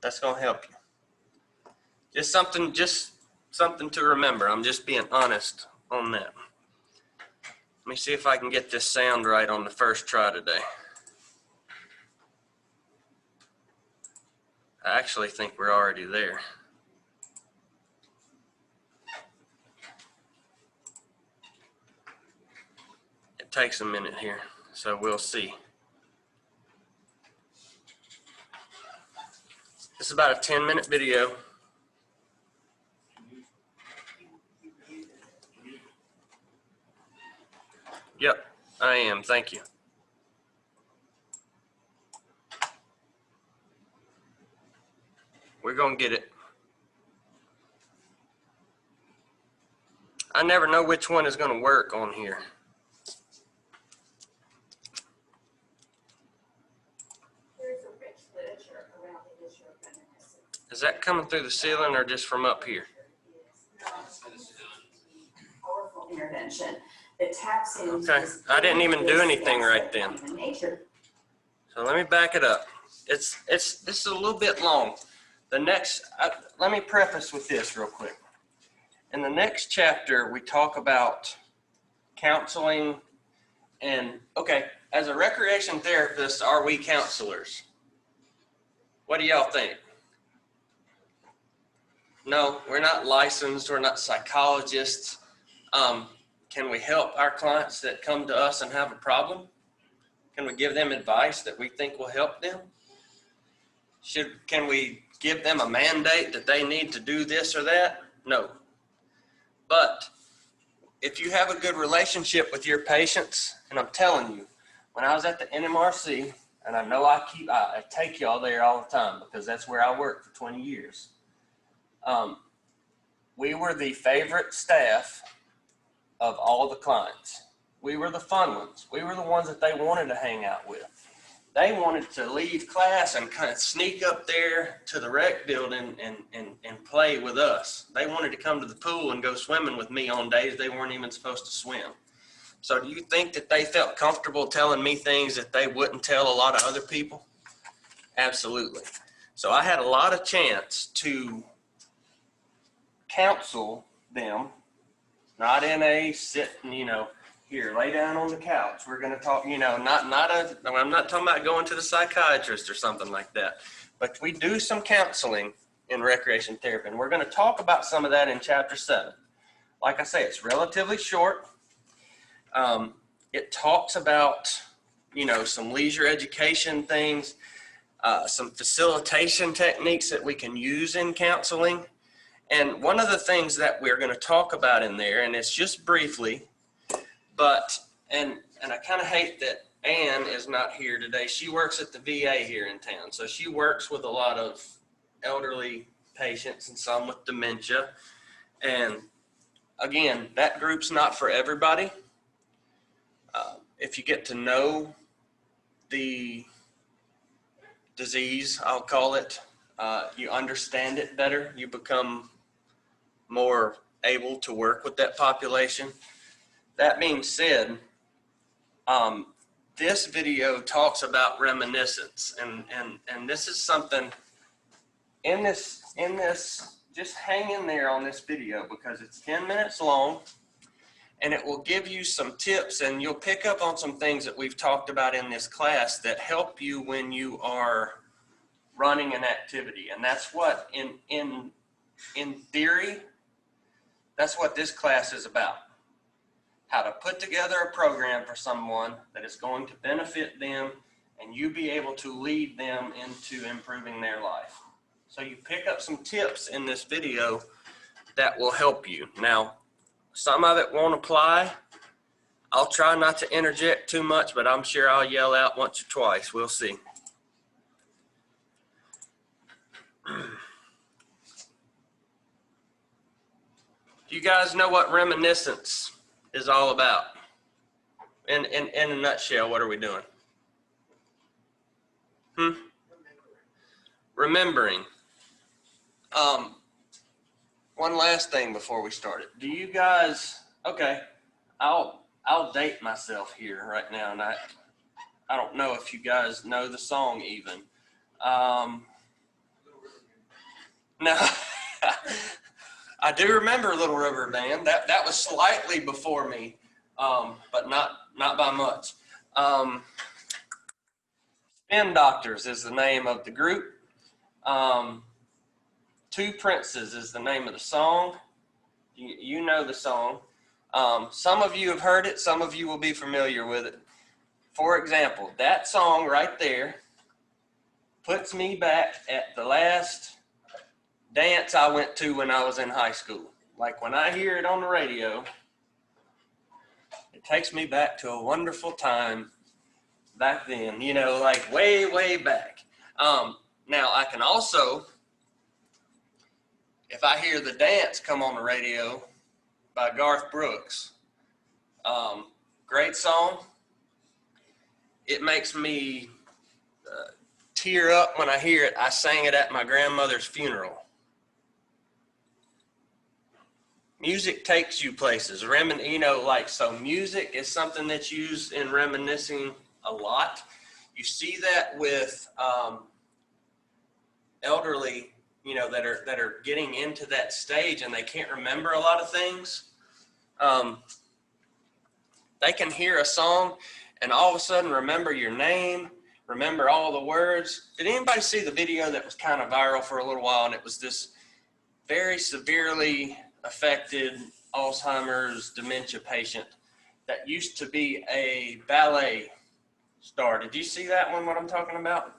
that's going to help you. Just something to remember. I'm just being honest on that. Let me see if I can get this sound right on the first try today. I actually think we're already there. It takes a minute here, so we'll see. This is about a 10-minute video. Yep, I am. Thank you. We're going to get it. I never know which one is going to work on here. There's a rich literature around the issue of reminiscence. Is that coming through the ceiling or just from up here? Powerful intervention that taps into. Okay, I didn't even do anything right then. Nature. So let me back it up. This is a little bit long. Let me preface with this real quick. In the next chapter, we talk about counseling and, okay, as a recreation therapist, are we counselors? What do y'all think? No, we're not licensed. We're not psychologists. Can we help our clients that come to us and have a problem? Can we give them advice that we think will help them? Can we give them a mandate that they need to do this or that? No. But if you have a good relationship with your patients, and I'm telling you, when I was at the NMRC, and I know I take y'all there all the time because that's where I worked for 20 years. We were the favorite staff of all the clients. We were the fun ones. We were the ones that they wanted to hang out with. They wanted to leave class and kind of sneak up there to the rec building and play with us. They wanted to come to the pool and go swimming with me on days they weren't even supposed to swim. So do you think that they felt comfortable telling me things that they wouldn't tell a lot of other people? Absolutely. So I had a lot of chance to counsel them, not in a sit and, here, lay down on the couch. We're going to talk, I'm not talking about going to the psychiatrist or something like that, but we do some counseling in recreation therapy, and we're going to talk about some of that in chapter 7. Like I say, it's relatively short. It talks about, some leisure education things, some facilitation techniques that we can use in counseling. And one of the things that we're going to talk about in there, and it's just briefly, but, and I kind of hate that Ann is not here today. She works at the VA here in town. So she works with a lot of elderly patients and some with dementia. And again, that group's not for everybody. If you get to know the disease, I'll call it, you understand it better, you become more able to work with that population. That being said, this video talks about reminiscence, and this is something in this, just hang in there on this video because it's 10 minutes long, and it will give you some tips, and you'll pick up on some things that we've talked about in this class that help you when you are running an activity. And that's what in in theory, that's what this class is about. How to put together a program for someone that is going to benefit them and you be able to lead them into improving their life. So you pick up some tips in this video that will help you. Now, some of it won't apply. I'll try not to interject too much, but I'm sure I'll yell out once or twice. We'll see. Do you guys know what reminiscence is all about? In a nutshell, what are we doing? Remembering. One last thing before we start it. Do you guys, okay, I'll date myself here right now, and I don't know if you guys know the song even. No, I do remember Little River Band. That was slightly before me, but not by much. Spin Doctors is the name of the group. Two Princes is the name of the song. You know the song. Some of you have heard it. Some of you will be familiar with it. For example, that song right there puts me back at the last dance I went to when I was in high school. Like when I hear it on the radio, it takes me back to a wonderful time back then, you know, like way, way back. Now I can also, if I hear The Dance come on the radio by Garth Brooks, great song. It makes me tear up when I hear it. I sang it at my grandmother's funeral. Music takes you places. You know, like, so music is something that's used in reminiscing a lot. You see that with elderly, you know, that are getting into that stage and they can't remember a lot of things. They can hear a song and all of a sudden remember your name, remember all the words. Did anybody see the video that was kind of viral for a little while, and it was this very severely affected Alzheimer's dementia patient that used to be a ballet star? Did you see that one, what I'm talking about?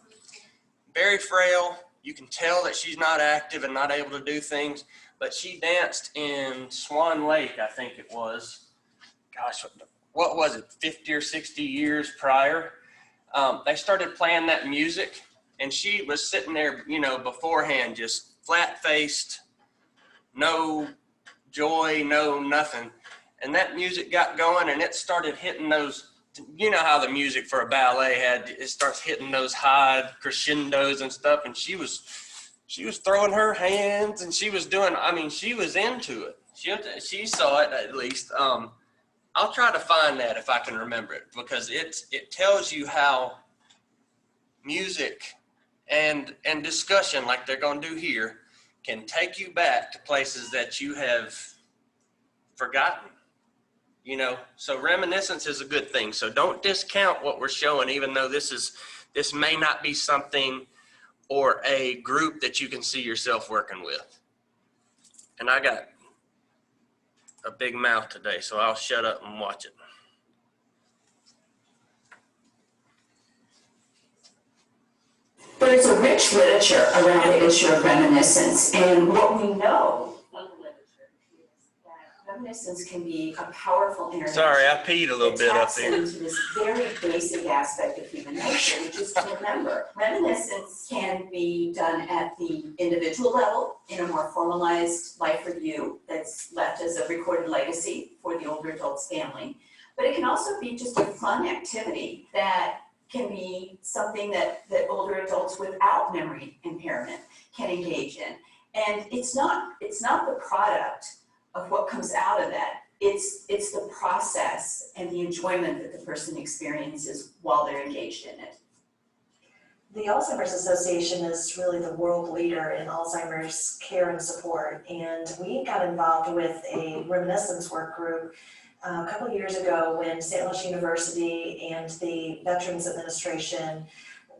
Very frail. You can tell that she's not active and not able to do things, but she danced in Swan Lake, I think it was. Gosh, what was it, 50 or 60 years prior? They started playing that music, and she was sitting there, you know, beforehand, just flat-faced, no joy, no nothing. And that music got going, and it started hitting those, you know how the music for a ballet it starts hitting those high crescendos and stuff, and she was throwing her hands, and she was doing, I mean, she was into it. She saw it, at least. I'll try to find that if I can remember it, because it tells you how music and discussion, like they're going to do here, can take you back to places that you have forgotten. You know, so reminiscence is a good thing. So don't discount what we're showing, even though this may not be something or a group that you can see yourself working with. And I got a big mouth today, so I'll shut up and watch it. There's a rich literature around the issue of reminiscence, and what we know from the literature is that reminiscence can be a powerful intervention. Sorry, I peed a little bit up there. Into this very basic aspect of human nature, which is to remember. Reminiscence can be done at the individual level in a more formalized life review that's left as a recorded legacy for the older adult's family. But it can also be just a fun activity that can be something that older adults without memory impairment can engage in. And it's not the product of what comes out of that. It's the process and the enjoyment that the person experiences while they're engaged in it. The Alzheimer's Association is really the world leader in Alzheimer's care and support, and we got involved with a reminiscence work group a couple of years ago when St. Louis University and the Veterans Administration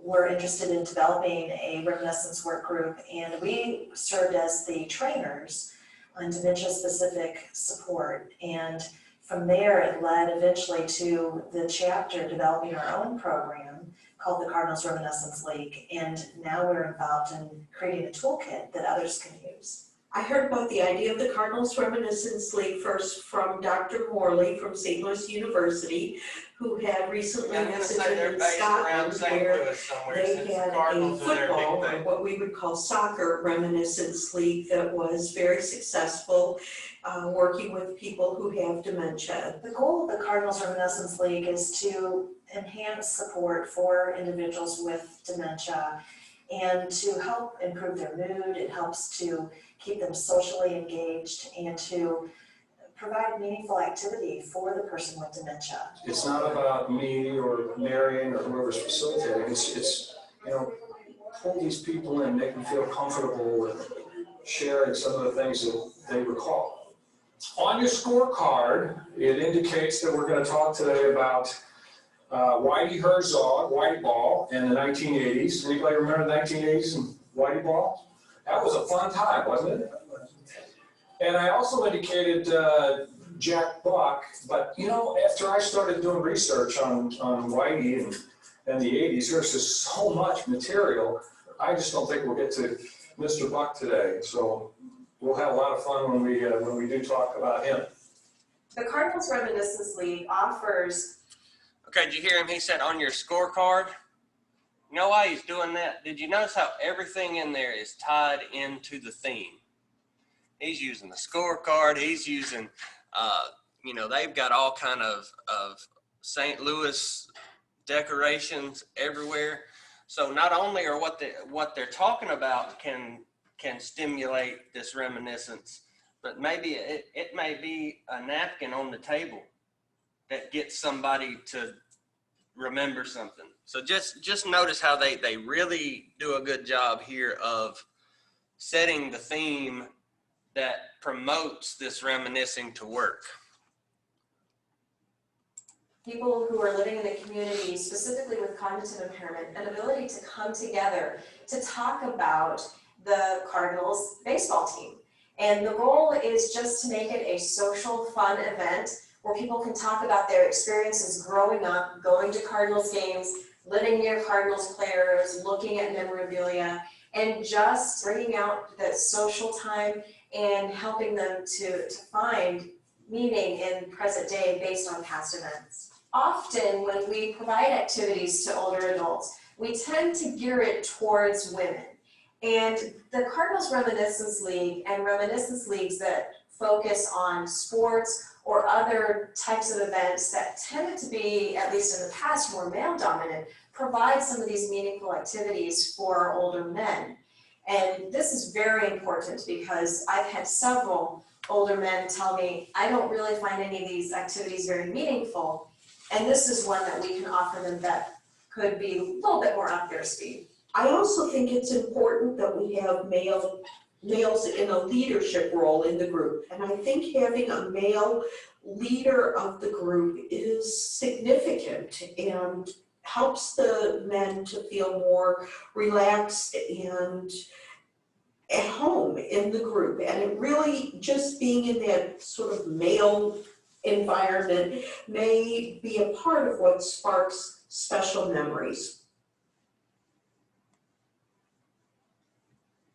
were interested in developing a reminiscence work group, and we served as the trainers on dementia-specific support. And from there, it led eventually to the chapter developing our own program called the Cardinals Reminiscence League. And now we're involved in creating a toolkit that others can use. I heard about the idea of the Cardinals Reminiscence League first from Dr. Morley from St. Louis University, who had recently I'm gonna say visited they're in based around Scotland St. where Louis somewhere, they since the had a Cardinals are their football, big or thing. what we would call soccer reminiscence league that was very successful, working with people who have dementia. The goal of the Cardinals Reminiscence League is to enhance support for individuals with dementia and to help improve their mood. It helps to keep them socially engaged and to provide meaningful activity for the person with dementia. It's not about me or Marion or whoever's facilitating. It's pull these people in, make them feel comfortable with sharing some of the things that they recall. On your scorecard, it indicates that we're going to talk today about Whitey Herzog, Whitey Ball, in the 1980s. Anybody remember the 1980s and Whitey Ball? That was a fun time, wasn't it? And I also indicated Jack Buck, but after I started doing research on Whitey and the 80s, there's just so much material. I just don't think we'll get to Mr. Buck today. So we'll have a lot of fun when we do talk about him. The Cardinals Reminiscence League offers. Okay, did you hear him? He said on your scorecard. You know why he's doing that? Did you notice how everything in there is tied into the theme? He's using the scorecard. He's using, they've got all kind of St. Louis decorations everywhere. So not only are what they're talking about can stimulate this reminiscence, but maybe it may be a napkin on the table that gets somebody to remember something. So just notice how they really do a good job here of setting the theme that promotes this reminiscing to work. People who are living in the community, specifically with cognitive impairment, an ability to come together to talk about the Cardinals baseball team. And the goal is just to make it a social, fun event where people can talk about their experiences growing up, going to Cardinals games, living near Cardinals players, looking at memorabilia, and just bringing out that social time and helping them to find meaning in present day based on past events. Often when we provide activities to older adults, we tend to gear it towards women. And the Cardinals Reminiscence League and reminiscence leagues that focus on sports or other types of events that tended to be, at least in the past, more male dominant, provide some of these meaningful activities for older men. And this is very important because I've had several older men tell me, I don't really find any of these activities very meaningful. And this is one that we can offer them that could be a little bit more up their speed. I also think it's important that we have males in a leadership role in the group. And I think having a male leader of the group is significant and helps the men to feel more relaxed and at home in the group. And it really, just being in that sort of male environment may be a part of what sparks special memories.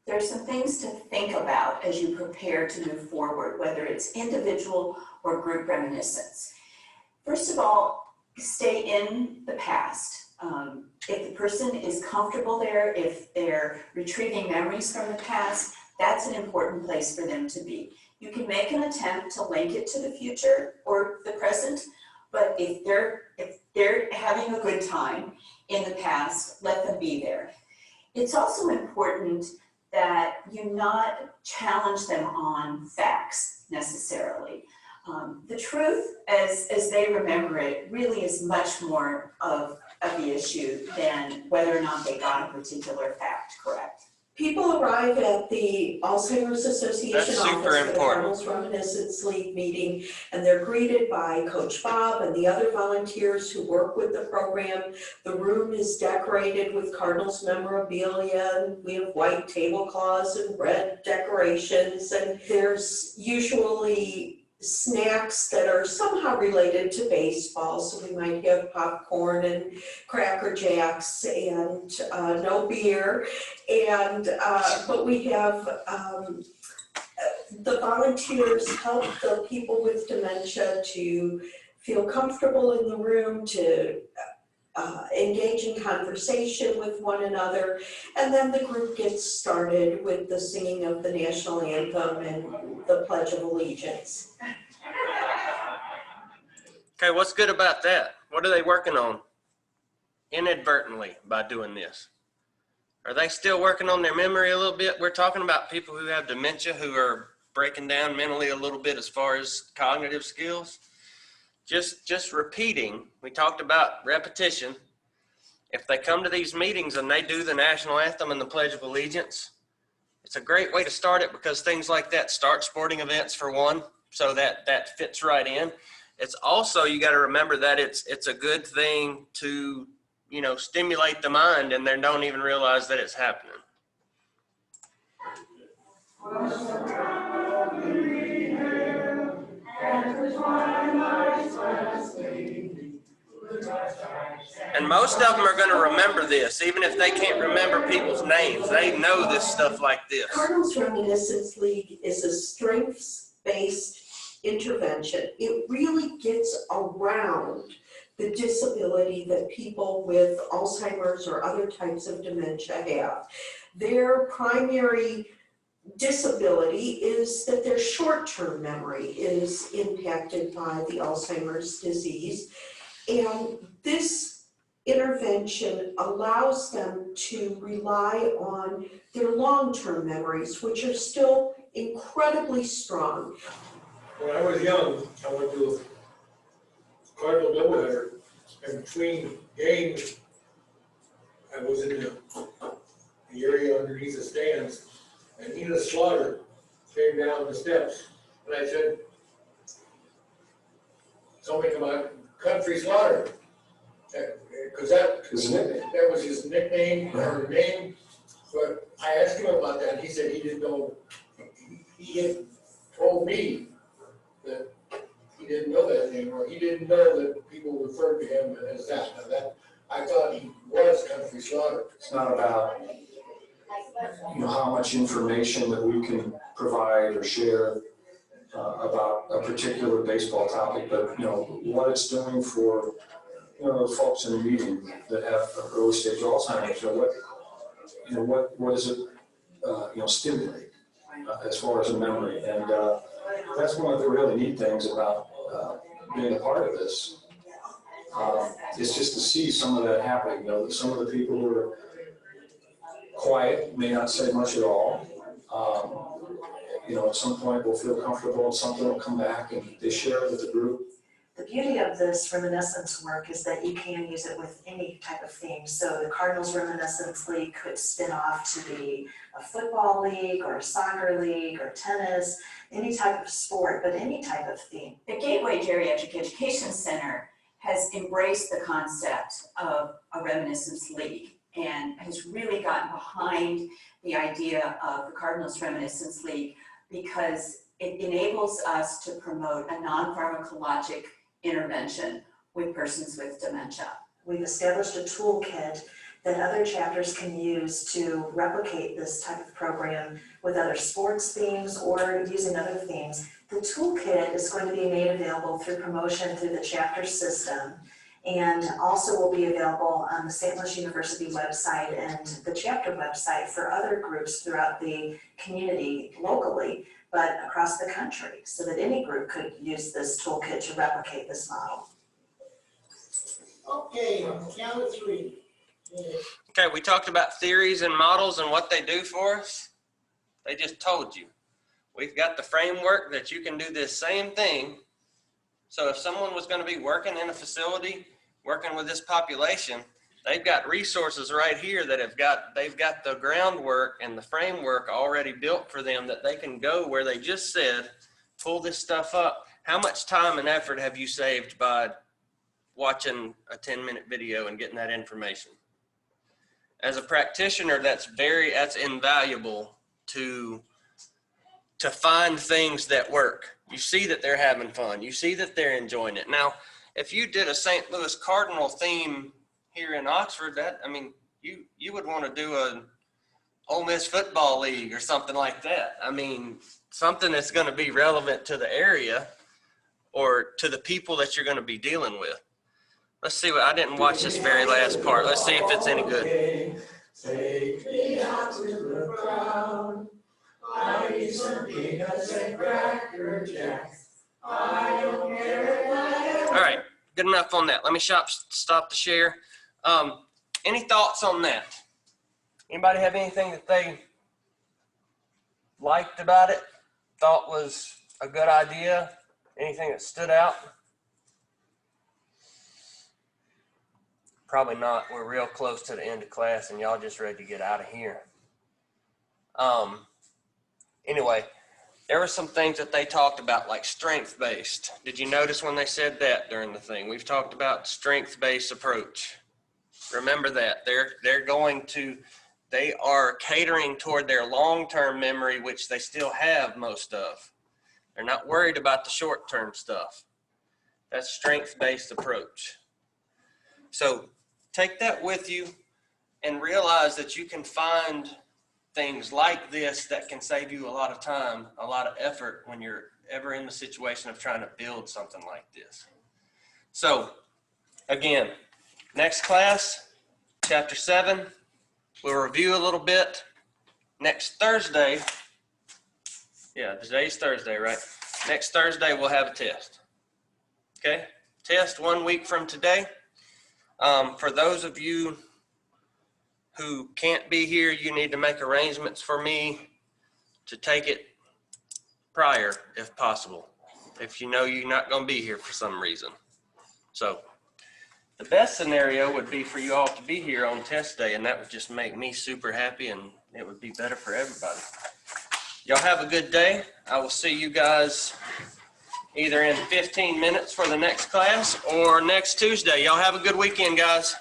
There's some things to think about as you prepare to move forward, whether it's individual or group reminiscence. First of all, stay in the past. If the person is comfortable there, if they're retrieving memories from the past, that's an important place for them to be. You can make an attempt to link it to the future or the present, but if they're having a good time in the past, let them be there. It's also important that you not challenge them on facts necessarily. The truth, as they remember it, really is much more of the issue than whether or not they got a particular fact correct. People arrive at the Alzheimer's Association That's super office for the important. Cardinals Reminiscence League meeting, and they're greeted by Coach Bob and the other volunteers who work with the program. The room is decorated with Cardinals memorabilia, and we have white tablecloths and red decorations, and there's usually snacks that are somehow related to baseball, so we might have popcorn and Cracker Jacks and no beer. And but we have the volunteers help the people with dementia to feel comfortable in the room, to engage in conversation with one another, and then the group gets started with the singing of the national anthem and the Pledge of Allegiance. Okay, what's good about that? What are they working on inadvertently by doing this? Are they still working on their memory a little bit? We're talking about people who have dementia, who are breaking down mentally a little bit as far as cognitive skills. Just repeating, we talked about repetition. If they come to these meetings and they do the national anthem and the Pledge of Allegiance, it's a great way to start it, because things like that start sporting events for one, so that fits right in. It's also, you got to remember that it's a good thing to, you know, stimulate the mind, and they don't even realize that it's happening. And most of them are going to remember this, even if they can't remember people's names. They know this stuff like this. Cardinals Reminiscence League is a strengths-based intervention. It really gets around the disability that people with Alzheimer's or other types of dementia have. Their primary disability is that their short-term memory is impacted by the Alzheimer's disease. And this intervention allows them to rely on their long-term memories, which are still incredibly strong. When I was young, I went to a Cardinal doubleheader, and between games, I was in the area underneath the stands, and Edith Slaughter came down the steps, and I said something about Country Slaughter, because that was his nickname, or her name. But I asked him about that, and he said he didn't know. He had told me that he didn't know that anymore. He didn't know that people referred to him as that. Now that, I thought he was Country Slaughter. It's not about, you know, how much information that we can provide or share about a particular baseball topic, but, you know, what it's doing for, you know, the folks in the meeting that have early stage Alzheimer's. You know, what does it, you know, stimulate as far as a memory? And that's one of the really neat things about being a part of this. It's just to see some of that happening. You know, some of the people who are quiet may not say much at all. You know, at some point we'll feel comfortable and something will come back and they share it with the group. The beauty of this reminiscence work is that you can use it with any type of theme. So the Cardinals Reminiscence League could spin off to be a football league or a soccer league or tennis, any type of sport, but any type of theme. The Gateway Geriatric Education Center has embraced the concept of a reminiscence league and has really gotten behind the idea of the Cardinals Reminiscence League, because it enables us to promote a non-pharmacologic intervention with persons with dementia. We've established a toolkit that other chapters can use to replicate this type of program with other sports themes or using other themes. The toolkit is going to be made available through promotion through the chapter system, and also will be available on the St. Louis University website and the chapter website for other groups throughout the community locally, but across the country, so that any group could use this toolkit to replicate this model. Okay, count of three. Okay, we talked about theories and models and what they do for us. They just told you. We've got the framework that you can do this same thing. So if someone was going to be working in a facility, working with this population, They've got resources right here that they've got the groundwork and the framework already built for them that they can go where they just said, pull this stuff up. How much time and effort have you saved by watching a 10-minute video and getting that information? As a practitioner, that's invaluable to find things that work. You see that they're having fun. You see that they're enjoying it. Now, if you did a St. Louis Cardinal theme here in Oxford, you would want to do an Ole Miss football league or something like that. I mean, something that's going to be relevant to the area or to the people that you're going to be dealing with. Let's see I didn't watch this very last part. Let's see if it's any good. Take me out to the ground. I need some peanuts and Cracker Jacks. I don't care if I have. All right, good enough on that. Let me stop the share. Any thoughts on that? Anybody have anything that they liked about it, thought was a good idea? Anything that stood out? Probably not. We're real close to the end of class and y'all just ready to get out of here. Anyway, there were some things that they talked about, like strength-based. Did you notice when they said that during the thing? We've talked about strength-based approach. Remember that. They are catering toward their long-term memory, which they still have most of. They're not worried about the short-term stuff. That's strength-based approach. So take that with you and realize that you can find things like this that can save you a lot of time, a lot of effort when you're ever in the situation of trying to build something like this. So again, next class, chapter 7, we'll review a little bit. Next Thursday, today's Thursday, right? Next Thursday, we'll have a test. Okay? Test 1 week from today. For those of you who can't be here, you need to make arrangements for me to take it prior, if possible, if you know you're not going to be here for some reason. So the best scenario would be for you all to be here on test day, and that would just make me super happy, and it would be better for everybody. Y'all have a good day. I will see you guys either in 15 minutes for the next class or next Tuesday. Y'all have a good weekend, guys.